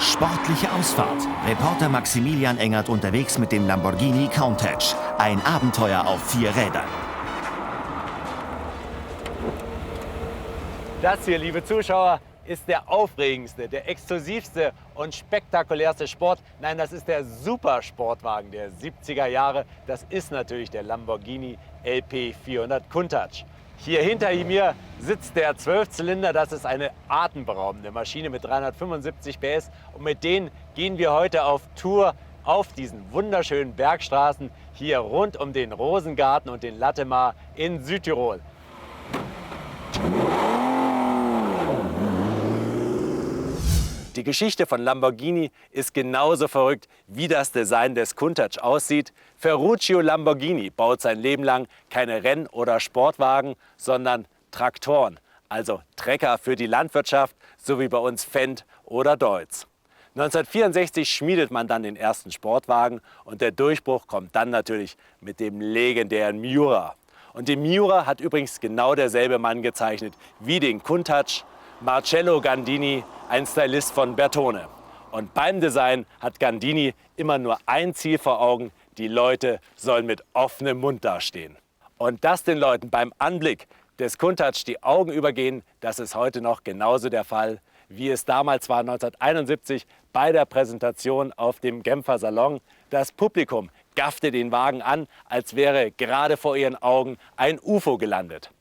Sportliche Ausfahrt. Reporter Maximilian Engert unterwegs mit dem Lamborghini Countach. Ein Abenteuer auf 4 Rädern. Das hier, liebe Zuschauer, ist der aufregendste, der exklusivste und spektakulärste Sport. Nein, das ist der Supersportwagen der 70er Jahre. Das ist natürlich der Lamborghini LP400 Countach. Hier hinter mir sitzt der 12-Zylinder. Das ist eine atemberaubende Maschine mit 375 PS. Und mit denen gehen wir heute auf Tour auf diesen wunderschönen Bergstraßen hier rund um den Rosengarten und den Latemar in Südtirol. Die Geschichte von Lamborghini ist genauso verrückt, wie das Design des Countach aussieht. Ferruccio Lamborghini baut sein Leben lang keine Renn- oder Sportwagen, sondern Traktoren, also Trecker für die Landwirtschaft, so wie bei uns Fendt oder Deutz. 1964 schmiedet man dann den ersten Sportwagen und der Durchbruch kommt dann natürlich mit dem legendären Miura. Und den Miura hat übrigens genau derselbe Mann gezeichnet wie den Countach, Marcello Gandini, ein Stylist von Bertone. Und beim Design hat Gandini immer nur ein Ziel vor Augen: die Leute sollen mit offenem Mund dastehen. Und dass den Leuten beim Anblick des Countach die Augen übergehen, das ist heute noch genauso der Fall, wie es damals war 1971 bei der Präsentation auf dem Genfer Salon. Das Publikum gaffte den Wagen an, als wäre gerade vor ihren Augen ein UFO gelandet.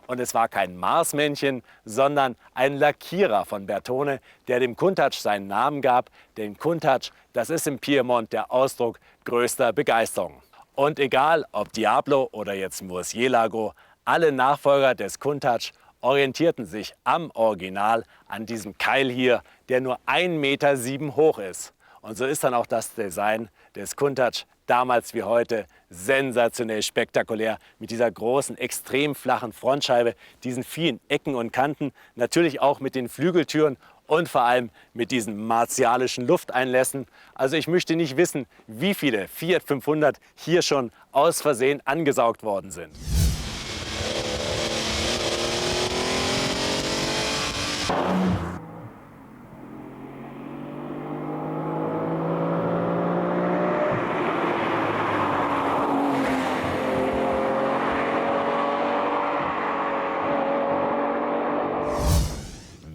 Und es war kein Marsmännchen, sondern ein Lackierer von Bertone, der dem Countach seinen Namen gab. Denn Countach, das ist im Piemont der Ausdruck größter Begeisterung. Und egal ob Diablo oder jetzt Murciélago, alle Nachfolger des Countach orientierten sich am Original an diesem Keil hier, der nur 1,7 Meter hoch ist. Und so ist dann auch das Design des Countach damals wie heute sensationell spektakulär mit dieser großen, extrem flachen Frontscheibe, diesen vielen Ecken und Kanten, natürlich auch mit den Flügeltüren und vor allem mit diesen martialischen Lufteinlässen. Also ich möchte nicht wissen, wie viele Fiat 500 hier schon aus Versehen angesaugt worden sind.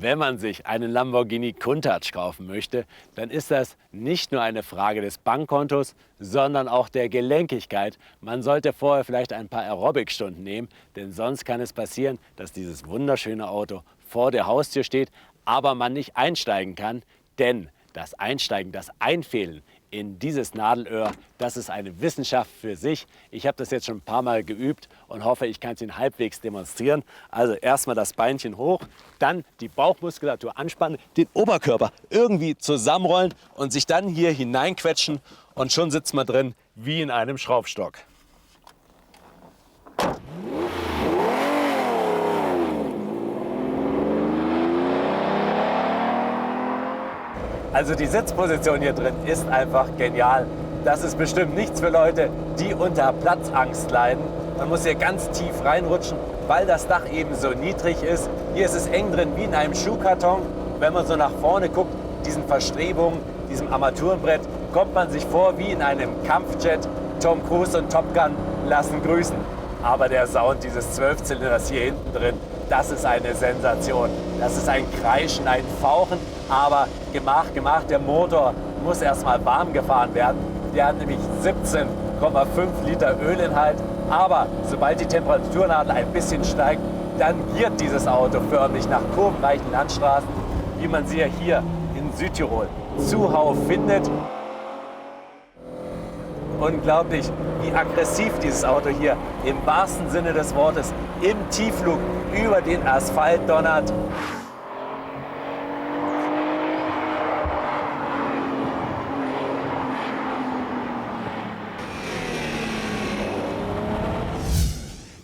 Wenn man sich einen Lamborghini Countach kaufen möchte, dann ist das nicht nur eine Frage des Bankkontos, sondern auch der Gelenkigkeit. Man sollte vorher vielleicht ein paar Aerobic-Stunden nehmen, denn sonst kann es passieren, dass dieses wunderschöne Auto vor der Haustür steht, aber man nicht einsteigen kann, denn das Einsteigen, das Einfädeln in dieses Nadelöhr, das ist eine Wissenschaft für sich. Ich habe das jetzt schon ein paar Mal geübt und hoffe, ich kann es Ihnen halbwegs demonstrieren. Also erstmal das Beinchen hoch, dann die Bauchmuskulatur anspannen, den Oberkörper irgendwie zusammenrollen und sich dann hier hineinquetschen und schon sitzt man drin wie in einem Schraubstock. Also die Sitzposition hier drin ist einfach genial. Das ist bestimmt nichts für Leute, die unter Platzangst leiden. Man muss hier ganz tief reinrutschen, weil das Dach eben so niedrig ist. Hier ist es eng drin wie in einem Schuhkarton. Wenn man so nach vorne guckt, diesen Verstrebungen, diesem Armaturenbrett, kommt man sich vor wie in einem Kampfjet. Tom Cruise und Top Gun lassen grüßen. Aber der Sound dieses 12-Zylinders hier hinten drin, das ist eine Sensation. Das ist ein Kreischen, ein Fauchen, aber Gemach, der Motor muss erstmal warm gefahren werden. Der hat nämlich 17,5 Liter Ölinhalt. Aber sobald die Temperaturnadel ein bisschen steigt, dann giert dieses Auto förmlich nach kurvenreichen Landstraßen, wie man sie ja hier in Südtirol zuhauf findet. Unglaublich, wie aggressiv dieses Auto hier im wahrsten Sinne des Wortes im Tiefflug über den Asphalt donnert.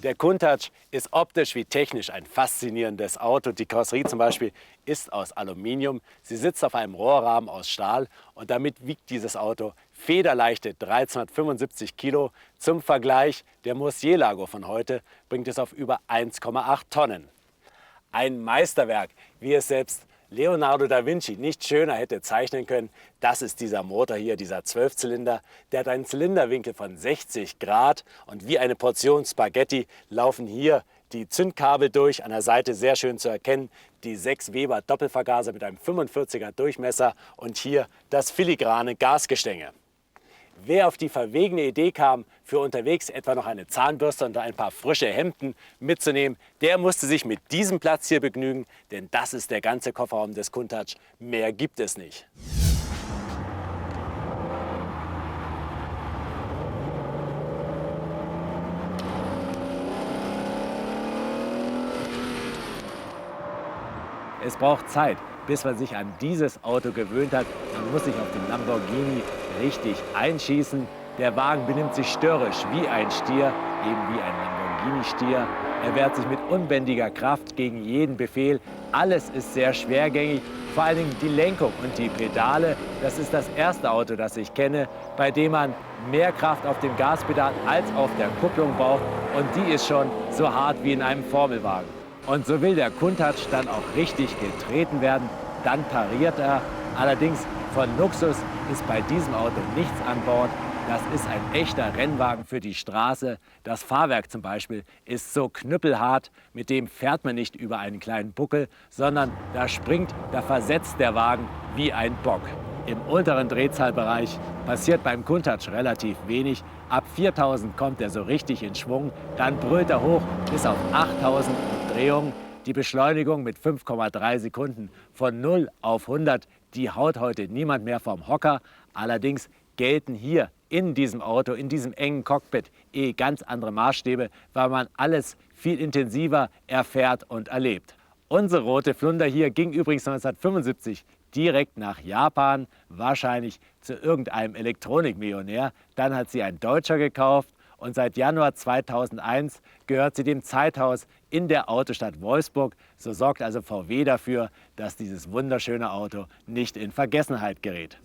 Der Countach ist optisch wie technisch ein faszinierendes Auto. Die Karosserie zum Beispiel ist aus Aluminium. Sie sitzt auf einem Rohrrahmen aus Stahl und damit wiegt dieses Auto federleichte 1375 Kilo. Zum Vergleich, der Murciélago von heute bringt es auf über 1,8 Tonnen. Ein Meisterwerk, wie es selbst Leonardo da Vinci nicht schöner hätte zeichnen können, das ist dieser Motor hier, dieser 12-Zylinder. Der hat einen Zylinderwinkel von 60 Grad und wie eine Portion Spaghetti laufen hier die Zündkabel durch, an der Seite sehr schön zu erkennen, die 6 Weber Doppelvergaser mit einem 45er Durchmesser und hier das filigrane Gasgestänge. Wer auf die verwegene Idee kam, für unterwegs etwa noch eine Zahnbürste und ein paar frische Hemden mitzunehmen, der musste sich mit diesem Platz hier begnügen, denn das ist der ganze Kofferraum des Countach. Mehr gibt es nicht. Es braucht Zeit, bis man sich an dieses Auto gewöhnt hat. Man muss sich auf den Lamborghini richtig einschießen. Der Wagen benimmt sich störrisch wie ein Stier, eben wie ein Lamborghini-Stier. Er wehrt sich mit unbändiger Kraft gegen jeden Befehl. Alles ist sehr schwergängig, vor allen Dingen die Lenkung und die Pedale. Das ist das erste Auto, das ich kenne, bei dem man mehr Kraft auf dem Gaspedal als auf der Kupplung braucht. Und die ist schon so hart wie in einem Formelwagen. Und so will der Countach dann auch richtig getreten werden, dann pariert er. Allerdings von Luxus ist bei diesem Auto nichts an Bord. Das ist ein echter Rennwagen für die Straße. Das Fahrwerk zum Beispiel ist so knüppelhart, mit dem fährt man nicht über einen kleinen Buckel, sondern da springt, da versetzt der Wagen wie ein Bock. Im unteren Drehzahlbereich passiert beim Countach relativ wenig. Ab 4000 kommt er so richtig in Schwung, dann brüllt er hoch bis auf 8000 Umdrehungen. Die Beschleunigung mit 5,3 Sekunden von 0 auf 100, die haut heute niemand mehr vom Hocker. Allerdings gelten hier in diesem Auto, in diesem engen Cockpit, ganz andere Maßstäbe, weil man alles viel intensiver erfährt und erlebt. Unsere rote Flunder hier ging übrigens 1975 direkt nach Japan, wahrscheinlich zu irgendeinem Elektronikmillionär. Dann hat sie ein Deutscher gekauft und seit Januar 2001 gehört sie dem Zeithaus in der Autostadt Wolfsburg. So sorgt also VW dafür, dass dieses wunderschöne Auto nicht in Vergessenheit gerät.